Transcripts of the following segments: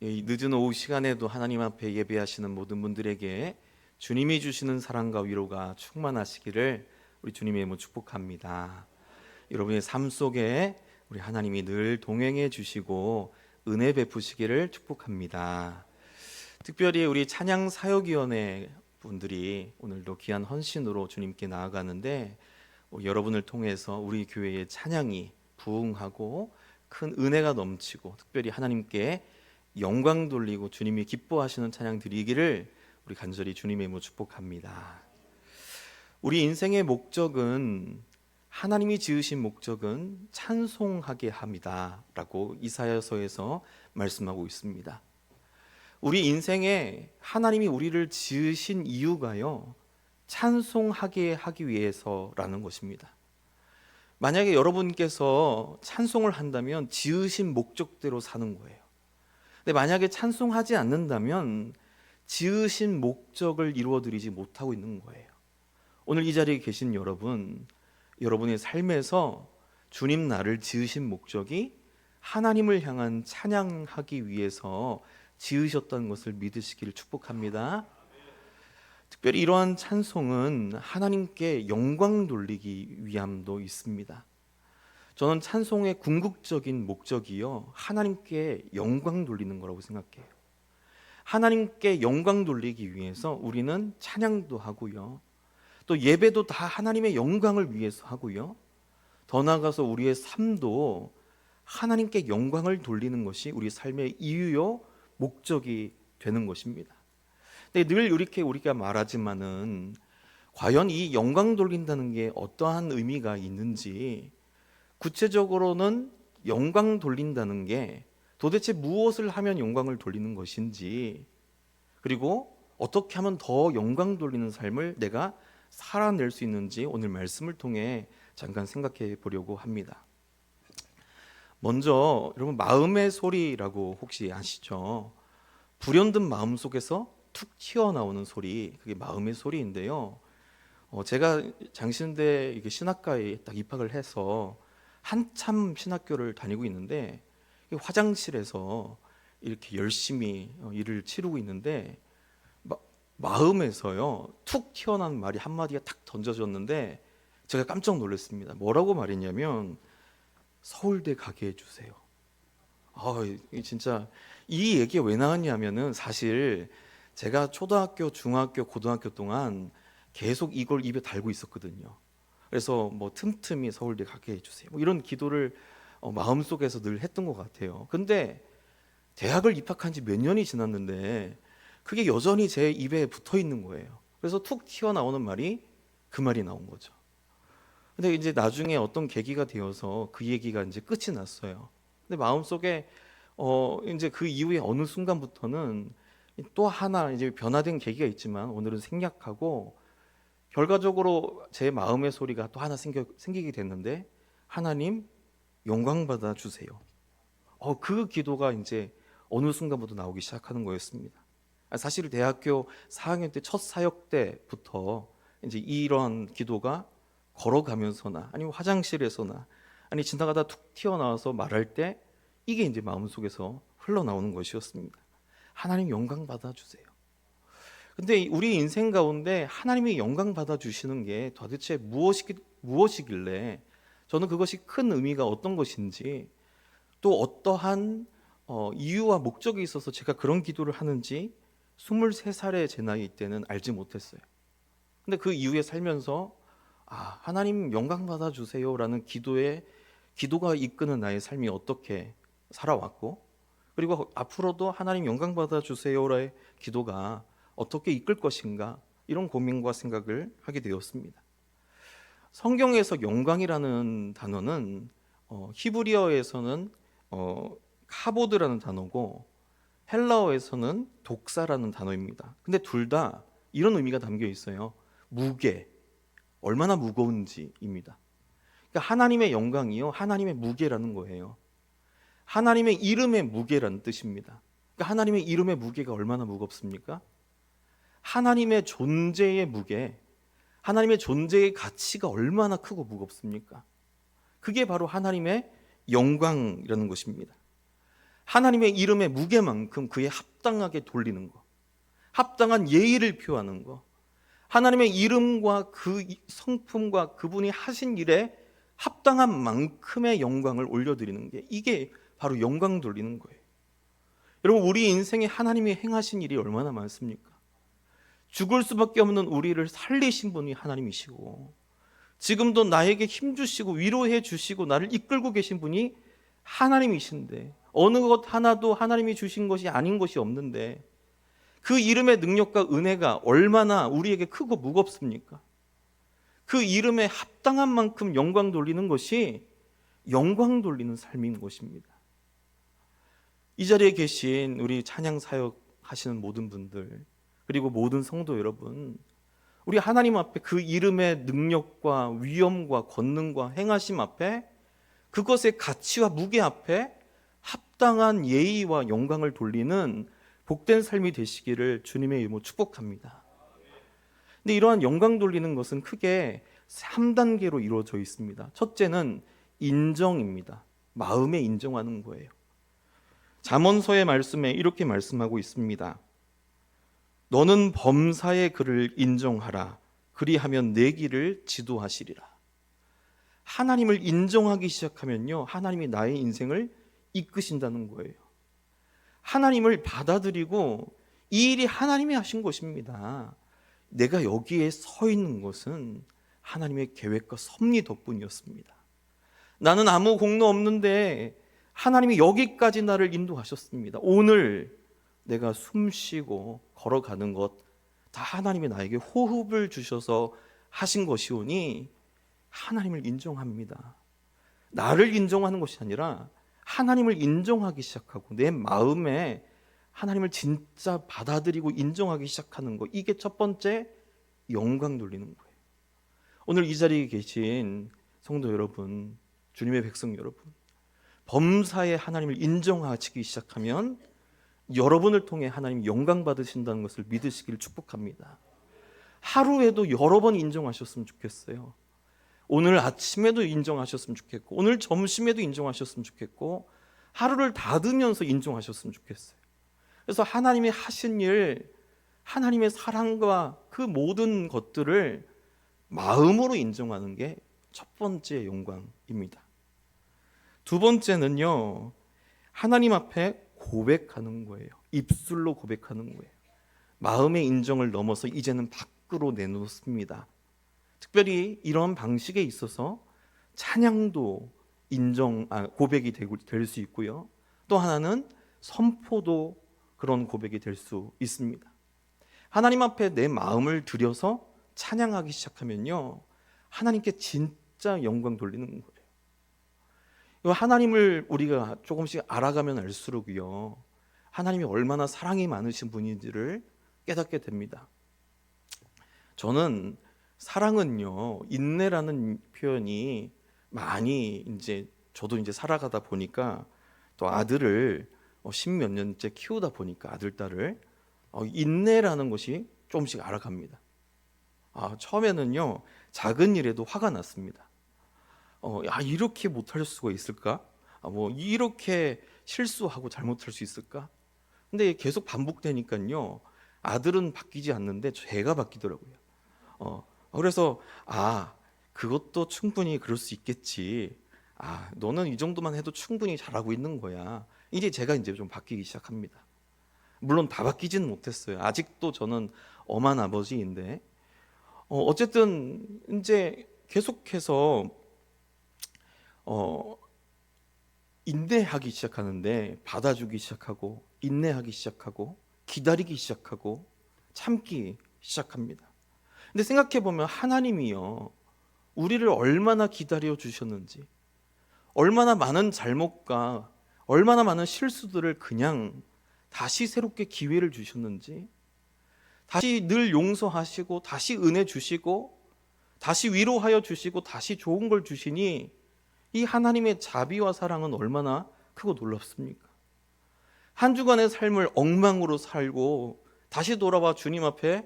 이 늦은 오후 시간에도 하나님 앞에 예배하시는 모든 분들에게 주님이 주시는 사랑과 위로가 충만하시기를 우리 주님의 이름으로 축복합니다. 여러분의 삶 속에 우리 하나님이 늘 동행해 주시고 은혜 베푸시기를 축복합니다. 특별히 우리 찬양 사역위원회 분들이 오늘도 귀한 헌신으로 주님께 나아가는데 여러분을 통해서 우리 교회의 찬양이 부흥하고 큰 은혜가 넘치고 특별히 하나님께 영광 돌리고 주님이 기뻐하시는 찬양 드리기를 우리 간절히 주님의 이름으로 축복합니다. 우리 인생의 목적은 하나님이 지으신 목적은 찬송하게 합니다라고 이사야서에서 말씀하고 있습니다. 우리 인생에 하나님이 우리를 지으신 이유가요, 찬송하게 하기 위해서라는 것입니다. 만약에 여러분께서 찬송을 한다면 지으신 목적대로 사는 거예요. 근데 만약에 찬송하지 않는다면 지으신 목적을 이루어드리지 못하고 있는 거예요. 오늘 이 자리에 계신 여러분, 여러분의 삶에서 주님 나를 지으신 목적이 하나님을 향한 찬양하기 위해서 지으셨다는 것을 믿으시기를 축복합니다. 특별히 이러한 찬송은 하나님께 영광 돌리기 위함도 있습니다. 저는 찬송의 궁극적인 목적이요, 하나님께 영광 돌리는 거라고 생각해요. 하나님께 영광 돌리기 위해서 우리는 찬양도 하고요, 또 예배도 다 하나님의 영광을 위해서 하고요, 더 나아가서 우리의 삶도 하나님께 영광을 돌리는 것이 우리 삶의 이유요 목적이 되는 것입니다. 근데 늘 이렇게 우리가 말하지만은 과연 이 영광 돌린다는 게 어떠한 의미가 있는지, 구체적으로는 영광 돌린다는 게 도대체 무엇을 하면 영광을 돌리는 것인지, 그리고 어떻게 하면 더 영광 돌리는 삶을 내가 살아낼 수 있는지 오늘 말씀을 통해 잠깐 생각해 보려고 합니다. 먼저 여러분, 마음의 소리라고 혹시 아시죠? 불현듯 마음 속에서 툭 튀어나오는 소리, 그게 마음의 소리인데요. 제가 장신대 이게 신학과에 딱 입학을 해서 한참 신학교를 다니고 있는데, 화장실에서 이렇게 열심히 일을 치르고 있는데 마음에서요 툭 튀어나온 말이 한마디가 탁 던져졌는데 제가 깜짝 놀랐습니다. 뭐라고 말했냐면 서울대 가게 해주세요. 진짜 이 얘기가 왜 나왔냐면은 사실 제가 초등학교, 중학교, 고등학교 동안 계속 이걸 입에 달고 있었거든요. 그래서 뭐 틈틈이 서울대 가게 해주세요, 뭐 이런 기도를 마음속에서 늘 했던 것 같아요. 근데 대학을 입학한 지 몇 년이 지났는데 그게 여전히 제 입에 붙어 있는 거예요. 그래서 툭 튀어나오는 말이 그 말이 나온 거죠. 근데 이제 나중에 어떤 계기가 되어서 그 얘기가 이제 끝이 났어요. 근데 마음속에 이제 그 이후에 어느 순간부터는 또 하나 이제 변화된 계기가 있지만 오늘은 생략하고, 결과적으로 제 마음의 소리가 또 하나 생기게 됐는데, 하나님 영광 받아 주세요. 그 기도가 이제 어느 순간부터 나오기 시작하는 거였습니다. 사실 대학교 4학년 때 첫 사역 때부터 이제 이런 기도가 걸어가면서나 아니면 화장실에서나 아니 지나가다 툭 튀어나와서 말할 때 이게 이제 마음속에서 흘러나오는 것이었습니다. 하나님 영광 받아 주세요. 근데 우리 인생 가운데 하나님이 영광 받아 주시는 게 도대체 무엇이길래, 저는 그것이 큰 의미가 어떤 것인지, 또 어떠한 이유와 목적이 있어서 제가 그런 기도를 하는지 23살의 제 나이 때는 알지 못했어요. 근데 그 이후에 살면서 하나님 영광 받아 주세요라는 기도가 이끄는 나의 삶이 어떻게 살아왔고, 그리고 앞으로도 하나님 영광 받아 주세요라의 기도가 어떻게 이끌 것인가, 이런 고민과 생각을 하게 되었습니다. 성경에서 영광이라는 단어는 히브리어에서는 카보드라는 단어고 헬라어에서는 독사라는 단어입니다. 근데 둘 다 이런 의미가 담겨 있어요. 무게, 얼마나 무거운지입니다. 그러니까 하나님의 영광이요, 하나님의 무게라는 거예요. 하나님의 이름의 무게라는 뜻입니다. 그러니까 하나님의 이름의 무게가 얼마나 무겁습니까? 하나님의 존재의 무게, 하나님의 존재의 가치가 얼마나 크고 무겁습니까? 그게 바로 하나님의 영광이라는 것입니다. 하나님의 이름의 무게만큼 그에 합당하게 돌리는 거, 합당한 예의를 표하는 거, 하나님의 이름과 그 성품과 그분이 하신 일에 합당한 만큼의 영광을 올려드리는 게, 이게 바로 영광 돌리는 거예요. 여러분, 우리 인생에 하나님이 행하신 일이 얼마나 많습니까? 죽을 수밖에 없는 우리를 살리신 분이 하나님이시고, 지금도 나에게 힘주시고 위로해 주시고 나를 이끌고 계신 분이 하나님이신데, 어느 것 하나도 하나님이 주신 것이 아닌 것이 없는데, 그 이름의 능력과 은혜가 얼마나 우리에게 크고 무겁습니까? 그 이름에 합당한 만큼 영광 돌리는 것이 영광 돌리는 삶인 것입니다. 이 자리에 계신 우리 찬양 사역 하시는 모든 분들, 그리고 모든 성도 여러분, 우리 하나님 앞에 그 이름의 능력과 위엄과 권능과 행하심 앞에, 그것의 가치와 무게 앞에 합당한 예의와 영광을 돌리는 복된 삶이 되시기를 주님의 이름으로 축복합니다. 근데 이러한 영광 돌리는 것은 크게 3단계로 이루어져 있습니다. 첫째는 인정입니다. 마음에 인정하는 거예요. 잠언서의 말씀에 이렇게 말씀하고 있습니다. 너는 범사의 그를 인정하라. 그리하면 내 길을 지도하시리라. 하나님을 인정하기 시작하면요, 하나님이 나의 인생을 이끄신다는 거예요. 하나님을 받아들이고, 이 일이 하나님이 하신 것입니다. 내가 여기에 서 있는 것은 하나님의 계획과 섭리 덕분이었습니다. 나는 아무 공로 없는데 하나님이 여기까지 나를 인도하셨습니다. 오늘 내가 숨 쉬고 걸어가는 것 다 하나님이 나에게 호흡을 주셔서 하신 것이오니 하나님을 인정합니다. 나를 인정하는 것이 아니라 하나님을 인정하기 시작하고 내 마음에 하나님을 진짜 받아들이고 인정하기 시작하는 것, 이게 첫 번째 영광 돌리는 거예요. 오늘 이 자리에 계신 성도 여러분, 주님의 백성 여러분, 범사에 하나님을 인정하시기 시작하면 여러분을 통해 하나님 영광 받으신다는 것을 믿으시기를 축복합니다. 하루에도 여러 번 인정하셨으면 좋겠어요. 오늘 아침에도 인정하셨으면 좋겠고, 오늘 점심에도 인정하셨으면 좋겠고, 하루를 닫으면서 인정하셨으면 좋겠어요. 그래서 하나님이 하신 일, 하나님의 사랑과 그 모든 것들을 마음으로 인정하는 게 첫 번째 영광입니다. 두 번째는요, 하나님 앞에 고백하는 거예요. 입술로 고백하는 거예요. 마음의 인정을 넘어서 이제는 밖으로 내놓습니다. 특별히 이런 방식에 있어서 찬양도 고백이 될 수 있고요. 또 하나는 선포도 그런 고백이 될 수 있습니다. 하나님 앞에 내 마음을 들여서 찬양하기 시작하면요, 하나님께 진짜 영광 돌리는 거예요. 하나님을 우리가 조금씩 알아가면 알수록요, 하나님이 얼마나 사랑이 많으신 분인지를 깨닫게 됩니다. 저는 사랑은요, 인내라는 표현이 많이 저도 살아가다 보니까, 또 아들을 10몇 년째 키우다 보니까 아들, 딸을 인내라는 것이 조금씩 알아갑니다. 처음에는요, 작은 일에도 화가 났습니다. 이렇게 못할 수가 있을까? 이렇게 실수하고 잘못할 수 있을까? 근데 계속 반복되니까요, 아들은 바뀌지 않는데 제가 바뀌더라고요. 그래서 그것도 충분히 그럴 수 있겠지. 너는 이 정도만 해도 충분히 잘하고 있는 거야. 이제 제가 좀 바뀌기 시작합니다. 물론 다 바뀌지는 못했어요. 아직도 저는 엄한 아버지인데, 어쨌든 이제 계속해서 인내하기 시작하는데, 받아주기 시작하고, 인내하기 시작하고, 기다리기 시작하고, 참기 시작합니다. 근데 생각해보면 하나님이요, 우리를 얼마나 기다려 주셨는지, 얼마나 많은 잘못과 얼마나 많은 실수들을 그냥 다시 새롭게 기회를 주셨는지, 다시 늘 용서하시고, 다시 은혜 주시고, 다시 위로하여 주시고, 다시 좋은 걸 주시니, 이 하나님의 자비와 사랑은 얼마나 크고 놀랍습니까? 한 주간의 삶을 엉망으로 살고 다시 돌아와 주님 앞에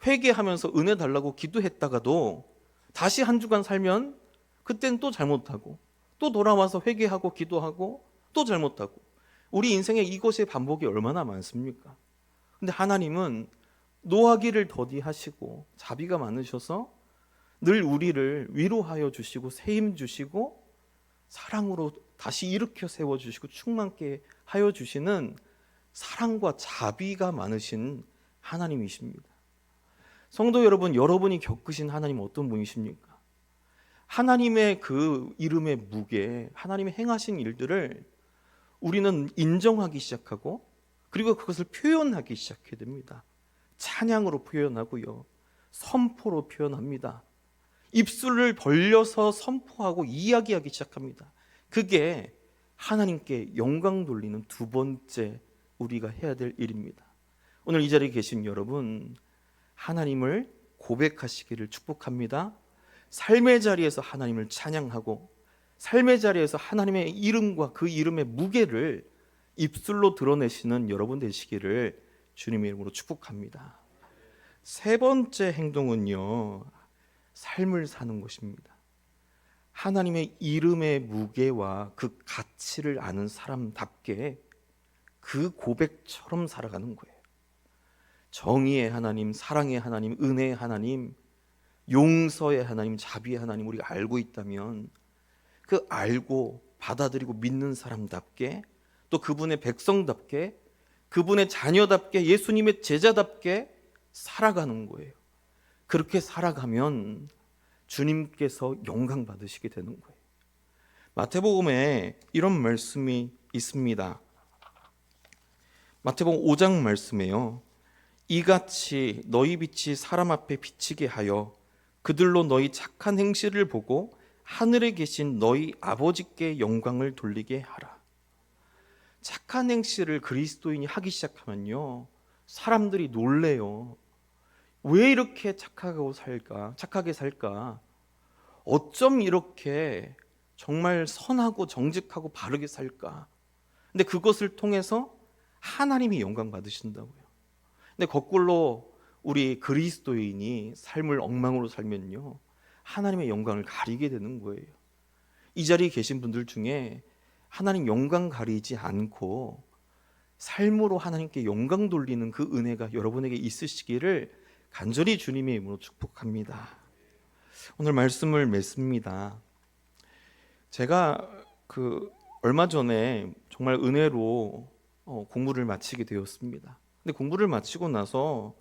회개하면서 은혜 달라고 기도했다가도 다시 한 주간 살면 그때는 또 잘못하고, 또 돌아와서 회개하고 기도하고 또 잘못하고, 우리 인생에 이것의 반복이 얼마나 많습니까? 근데 하나님은 노하기를 더디하시고 자비가 많으셔서 늘 우리를 위로하여 주시고 세임 주시고 사랑으로 다시 일으켜 세워주시고 충만케 하여 주시는 사랑과 자비가 많으신 하나님이십니다. 성도 여러분, 여러분이 겪으신 하나님 어떤 분이십니까? 하나님의 그 이름의 무게, 하나님의 행하신 일들을 우리는 인정하기 시작하고 그리고 그것을 표현하기 시작해야 됩니다. 찬양으로 표현하고요, 선포로 표현합니다. 입술을 벌려서 선포하고 이야기하기 시작합니다. 그게 하나님께 영광 돌리는 두 번째 우리가 해야 될 일입니다. 오늘 이 자리에 계신 여러분, 하나님을 고백하시기를 축복합니다. 삶의 자리에서 하나님을 찬양하고 삶의 자리에서 하나님의 이름과 그 이름의 무게를 입술로 드러내시는 여러분 되시기를 주님의 이름으로 축복합니다. 세 번째 행동은요, 삶을 사는 것입니다. 하나님의 이름의 무게와 그 가치를 아는 사람답게 그 고백처럼 살아가는 거예요. 정의의 하나님, 사랑의 하나님, 은혜의 하나님, 용서의 하나님, 자비의 하나님 우리가 알고 있다면 그 알고 받아들이고 믿는 사람답게, 또 그분의 백성답게, 그분의 자녀답게, 예수님의 제자답게 살아가는 거예요. 그렇게 살아가면 주님께서 영광 받으시게 되는 거예요. 마태복음에 이런 말씀이 있습니다. 마태복음 5장 말씀에요, 이같이 너희 빛이 사람 앞에 비치게 하여 그들로 너희 착한 행실을 보고 하늘에 계신 너희 아버지께 영광을 돌리게 하라. 착한 행실을 그리스도인이 하기 시작하면요, 사람들이 놀래요. 왜 이렇게 착하게 살까? 어쩜 이렇게 정말 선하고 정직하고 바르게 살까? 근데 그것을 통해서 하나님이 영광 받으신다고요. 근데 거꾸로 우리 그리스도인이 삶을 엉망으로 살면요, 하나님의 영광을 가리게 되는 거예요. 이 자리에 계신 분들 중에 하나님 영광 가리지 않고 삶으로 하나님께 영광 돌리는 그 은혜가 여러분에게 있으시기를 간절히 주님의 이름으로 축복합니다. 오늘 말씀을 맺습니다. 제가 얼마 전에 정말 은혜로 공부를 마치게 되었습니다. 근데 공부를 마치고 나서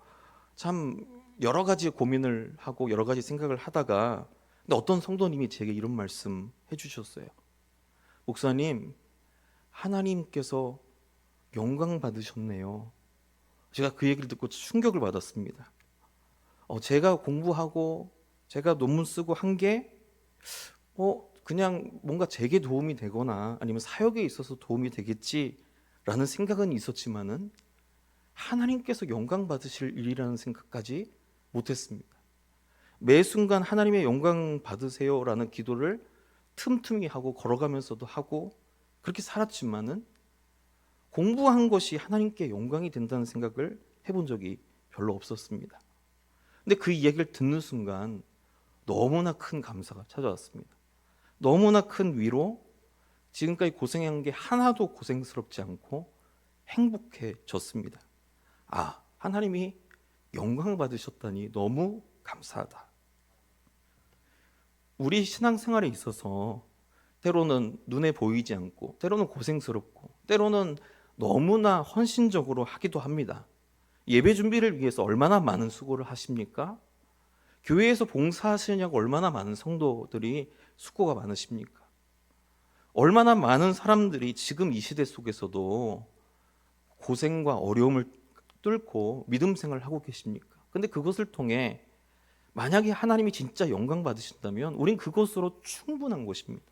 참 여러 가지 고민을 하고 여러 가지 생각을 하다가, 근데 어떤 성도님이 제게 이런 말씀 해주셨어요. 목사님, 하나님께서 영광 받으셨네요. 제가 그 얘기를 듣고 충격을 받았습니다. 제가 공부하고 제가 논문 쓰고 한 게 그냥 뭔가 제게 도움이 되거나 아니면 사역에 있어서 도움이 되겠지라는 생각은 있었지만은 하나님께서 영광 받으실 일이라는 생각까지 못했습니다. 매 순간 하나님의 영광 받으세요라는 기도를 틈틈이 하고 걸어가면서도 하고 그렇게 살았지만은 공부한 것이 하나님께 영광이 된다는 생각을 해본 적이 별로 없었습니다. 근데 그 이야기를 듣는 순간 너무나 큰 감사가 찾아왔습니다. 너무나 큰 위로, 지금까지 고생한 게 하나도 고생스럽지 않고 행복해졌습니다. 하나님이 영광 받으셨다니 너무 감사하다. 우리 신앙생활에 있어서 때로는 눈에 보이지 않고 때로는 고생스럽고 때로는 너무나 헌신적으로 하기도 합니다. 예배 준비를 위해서 얼마나 많은 수고를 하십니까? 교회에서 봉사하시느냐고 얼마나 많은 성도들이 수고가 많으십니까? 얼마나 많은 사람들이 지금 이 시대 속에서도 고생과 어려움을 뚫고 믿음 생활을 하고 계십니까? 근데 그것을 통해 만약에 하나님이 진짜 영광 받으신다면 우린 그것으로 충분한 것입니다.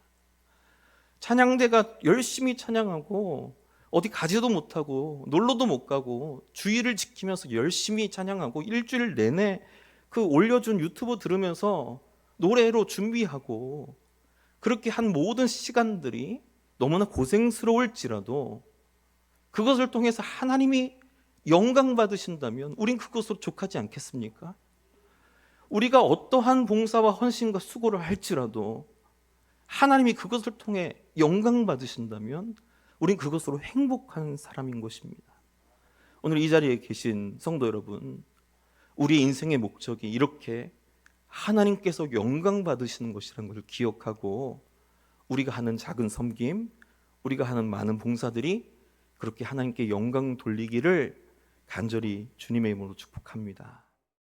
찬양대가 열심히 찬양하고 어디 가지도 못하고 놀러도 못 가고 주의를 지키면서 열심히 찬양하고 일주일 내내 그 올려준 유튜브 들으면서 노래로 준비하고 그렇게 한 모든 시간들이 너무나 고생스러울지라도 그것을 통해서 하나님이 영광 받으신다면 우린 그것으로 족하지 않겠습니까? 우리가 어떠한 봉사와 헌신과 수고를 할지라도 하나님이 그것을 통해 영광 받으신다면 우린 그것으로 행복한 사람인 것입니다. 오늘 이 자리에 계신 성도 여러분, 우리 인생의 목적이 이렇게 하나님께서 영광 받으시는 것이라는 것을 기억하고 우리가 하는 작은 섬김, 우리가 하는 많은 봉사들이 그렇게 하나님께 영광 돌리기를 간절히 주님의 이름으로 축복합니다.